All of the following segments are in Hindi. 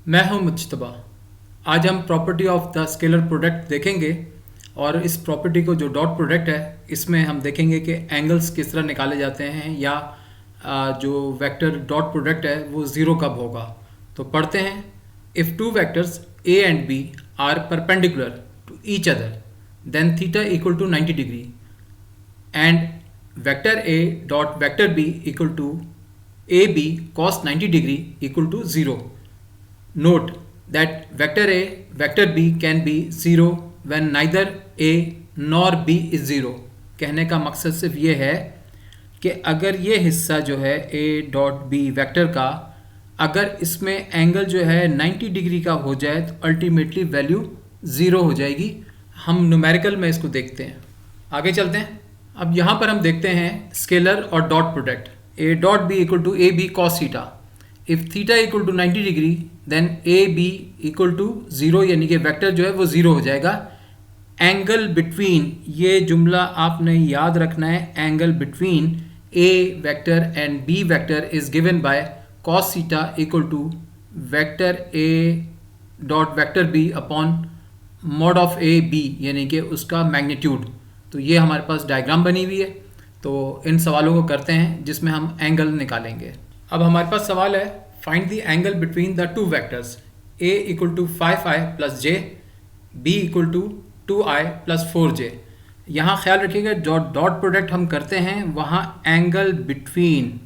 मैं हूं मुज्तबा। आज हम property of the scalar product देखेंगे और इस प्रॉपर्टी को जो डॉट प्रोडक्ट है इसमें हम देखेंगे कि एंगल्स किस तरह निकाले जाते हैं या जो वेक्टर डॉट प्रोडक्ट है वो ज़ीरो कब होगा। तो पढ़ते हैं। If two vectors A and B are perpendicular to each other then theta equal to 90 degree and vector A dot vector B equal to AB cos 90 degree equal to 0. Note that vector A, vector B can be 0 when neither A nor B is 0. कहने का मकसद सिर्फ ये है कि अगर ये हिस्सा जो है A डॉट B वेक्टर का अगर इसमें एंगल जो है 90 डिग्री का हो जाए तो अल्टीमेटली वैल्यू ज़ीरो हो जाएगी। हम न्यूमेरिकल में इसको देखते हैं। आगे चलते हैं। अब यहाँ पर हम देखते हैं स्केलर और dot product. A dot B equal to A B cos theta. If theta equal to 90 degree then A B equal to zero, यानी कि वेक्टर जो है वो ज़ीरो हो जाएगा। एंगल बिटवीन, ये जुमला आपने याद रखना है, angle between A vector and B vector is given by cos theta equal to vector A dot vector B upon mod of A B, यानी कि उसका मैग्नीट्यूड। तो ये हमारे पास डायग्राम बनी हुई है। तो इन सवालों को करते हैं जिसमें हम एंगल निकालेंगे। अब हमारे पास सवाल है find the angle between the two vectors a equal to 5i plus J, b equal to 2i plus 4j। यहाँ ख्याल रखिएगा जो डॉट प्रोडक्ट हम करते हैं वहाँ एंगल बिटवीन,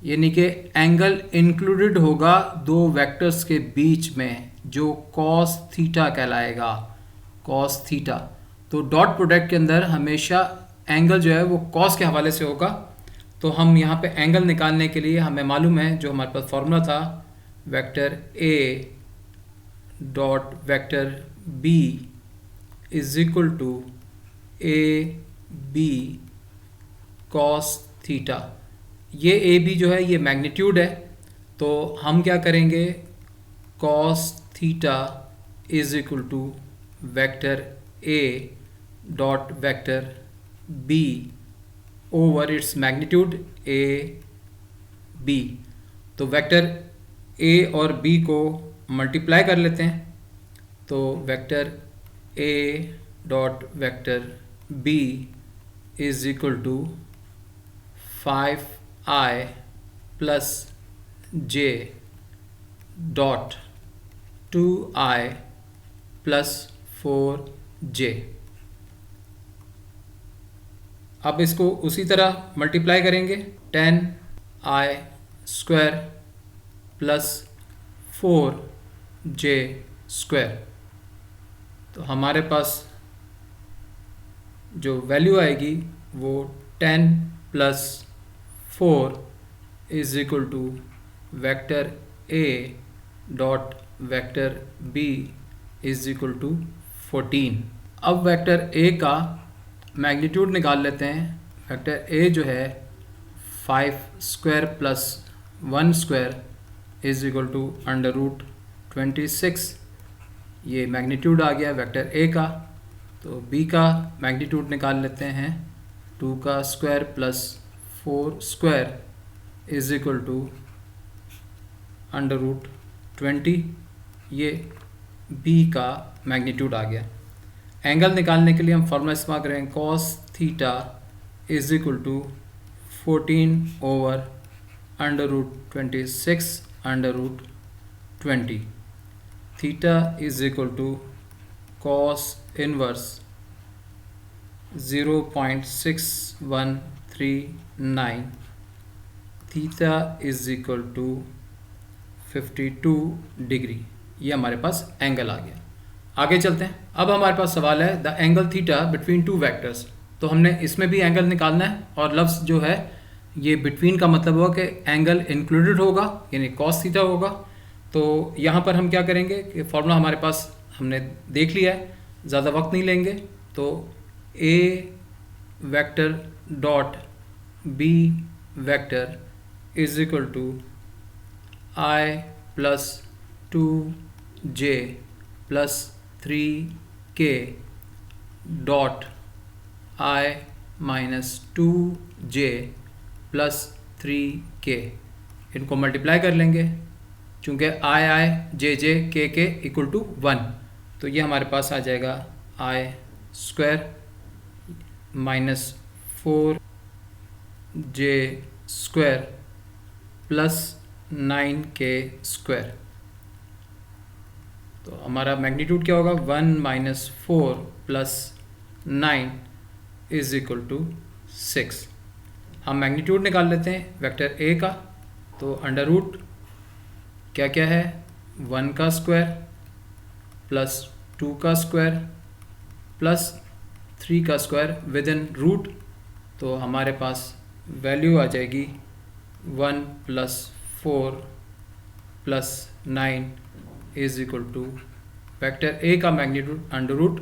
यानी कि एंगल इंक्लूडेड होगा दो वेक्टर्स के बीच में जो कॉस थीटा कहलाएगा, कॉस थीटा। तो डॉट प्रोडक्ट के अंदर हमेशा एंगल जो है वो कॉस के हवाले से होगा। तो हम यहाँ पे एंगल निकालने के लिए हमें मालूम है जो हमारे पास फॉर्मूला था, vector A dot vector B is equal to A B cos theta. ये ए बी जो है ये मैग्नीट्यूड है। तो हम क्या करेंगे, cos theta is equal to vector A dot vector B over its magnitude A B. तो वेक्टर ए और बी को मल्टीप्लाई कर लेते हैं। तो vector A dot vector B is equal to 5i plus J dot 2i plus 4j। अब इसको उसी तरह मल्टीप्लाई करेंगे, 10i square plus 4j square. तो हमारे पास जो वैल्यू आएगी वो 10 plus 4 is equal to vector A dot vector B is equal to 14। अब वेक्टर ए का मैग्नीट्यूड निकाल लेते हैं। वेक्टर ए जो है 5 square plus 1 square is equal to under root 26। ये मैग्नीट्यूड आ गया वेक्टर ए का। तो बी का मैग्नीट्यूड निकाल लेते हैं, 2 का square plus 4 square is equal to under root 20। ये बी का मैग्नीट्यूड आ गया। एंगल निकालने के लिए हम फॉर्मूला इस्तेमाल करेंगे, cos theta is equal to 14 over under root 26 under root 20। Theta is equal to cos inverse 0.6139। Theta is equal to 52 degree. ये हमारे पास एंगल आ गया। आगे चलते हैं। अब हमारे पास सवाल है the angle theta between two vectors. तो हमने इसमें भी एंगल निकालना है और लफ्ज़ जो है ये बिटवीन का मतलब हुआ कि एंगल इंक्लूडेड होगा, यानी कॉस थीटा होगा। तो यहाँ पर हम क्या करेंगे कि फॉर्मूला हमारे पास हमने देख लिया है, ज़्यादा वक्त नहीं लेंगे। तो a vector dot b vector is equal to i plus 2j plus 3k dot i minus 2j plus 3k। इनको मल्टीप्लाई कर लेंगे, चूँकि आई जे जे के इक्वल टू 1, तो ये हमारे पास आ जाएगा i square minus 4 j square plus 9 k square. तो हमारा मैग्नीट्यूड क्या होगा, 1 minus 4 plus 9 is equal to 6। हम मैग्नीट्यूड निकाल लेते हैं वेक्टर ए का। तो अंडर रूट क्या क्या है, 1 का स्क्वायर प्लस 2 का स्क्वायर प्लस 3 का स्क्वायर विद इन रूट। तो हमारे पास वैल्यू आ जाएगी 1 plus 4 plus 9 is equal to vector A का मैग्नीट्यूड अंडर रूट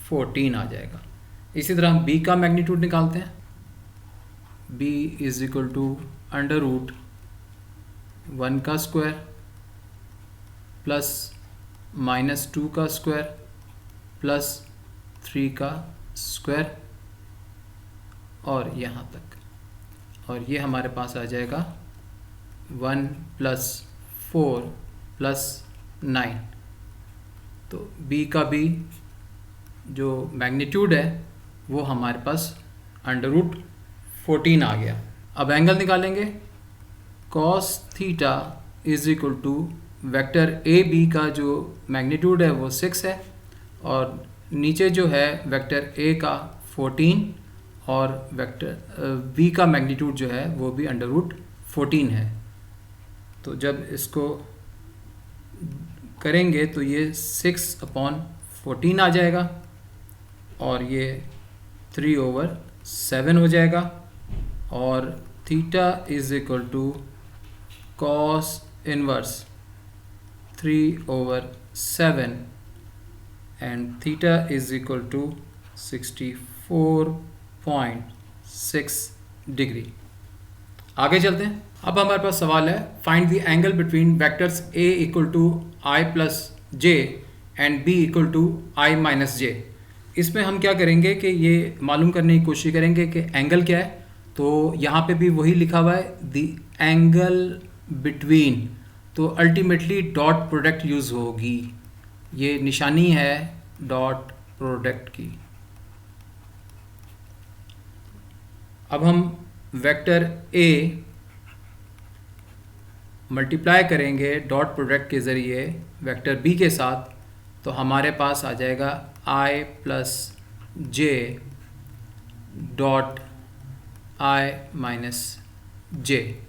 14 आ जाएगा। इसी तरह हम बी का मैग्नीट्यूड निकालते हैं। B is equal to under root 1 का स्क्वायर प्लस माइनस 2 का स्क्वायर प्लस 3 का स्क्वायर और यहाँ तक, और ये हमारे पास आ जाएगा 1 प्लस 4 प्लस 9। तो b का भी जो मैग्नीट्यूड है वो हमारे पास अंडर रूट 14 आ गया। अब एंगल निकालेंगे। cos theta is equal to vector A B का जो मैग्नीट्यूड है वो 6 है, और नीचे जो है वेक्टर ए का 14 और वेक्टर बी का मैग्नीट्यूड जो है वो भी अंडर रूट 14 है। तो जब इसको करेंगे तो ये 6/14 आ जाएगा और ये 3/7 हो जाएगा, और theta is equal to cos inverse 3/7 and theta is equal to 64.6 degree. आगे चलते हैं। अब हमारे पास सवाल है, find the angle between vectors a equal to i plus j and b equal to i minus j. इसमें हम क्या करेंगे कि ये मालूम करने की कोशिश करेंगे कि एंगल क्या है। तो यहाँ पे भी वही लिखा हुआ है द एंगल बिटवीन, तो अल्टीमेटली डॉट प्रोडक्ट यूज़ होगी। ये निशानी है डॉट प्रोडक्ट की। अब हम वेक्टर a मल्टीप्लाई करेंगे डॉट प्रोडक्ट के ज़रिए वेक्टर b के साथ, तो हमारे पास आ जाएगा i plus J dot i minus j.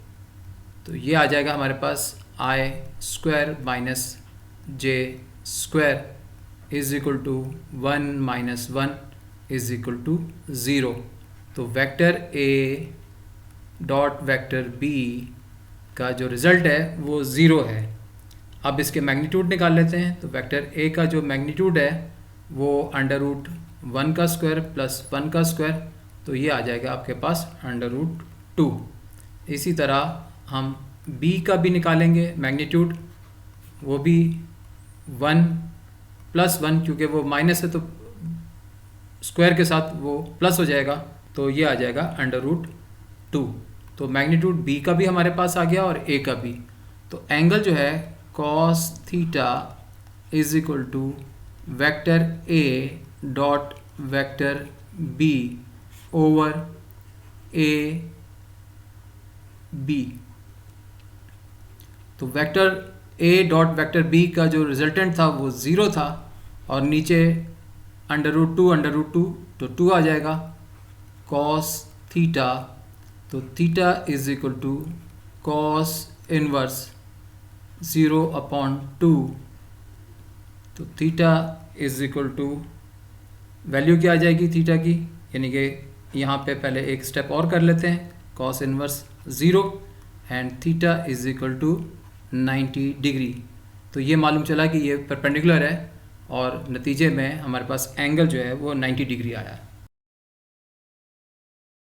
तो ये आ जाएगा हमारे पास i square minus j square is equal to 1 minus 1 is equal to 0। तो vector a dot vector b का जो रिज़ल्ट है वो 0 है। अब इसके मैग्नीट्यूड निकाल लेते हैं। तो वेक्टर a का जो मैग्नीट्यूड है वो अंडर रूट 1 का स्क्वायर प्लस 1 का स्क्वायर, तो ये आ जाएगा आपके पास अंडर रूट 2। इसी तरह हम b का भी निकालेंगे मैग्नीट्यूड, वो भी 1 प्लस 1, क्योंकि वो माइनस है तो स्क्वायर के साथ वो प्लस हो जाएगा, तो ये आ जाएगा अंडर रूट 2। तो मैग्नीट्यूड b का भी हमारे पास आ गया और a का भी। तो एंगल जो है cos theta is equal to vector a dot vector b over a b। तो vector a dot vector b का जो रिजल्टेंट था वो 0 था, और नीचे अंडर रूट 2 तो 2 आ जाएगा। cos थीटा, तो theta is equal to cos inverse 0/2। तो theta is equal to value क्या आ जाएगी थीटा की, यानी कि यहाँ पे पहले एक स्टेप और कर लेते हैं। Cos inverse 0 and theta is equal to 90 degree. तो ये मालूम चला कि ये परपेंडिकुलर है और नतीजे में हमारे पास एंगल जो है वो 90 डिग्री आया।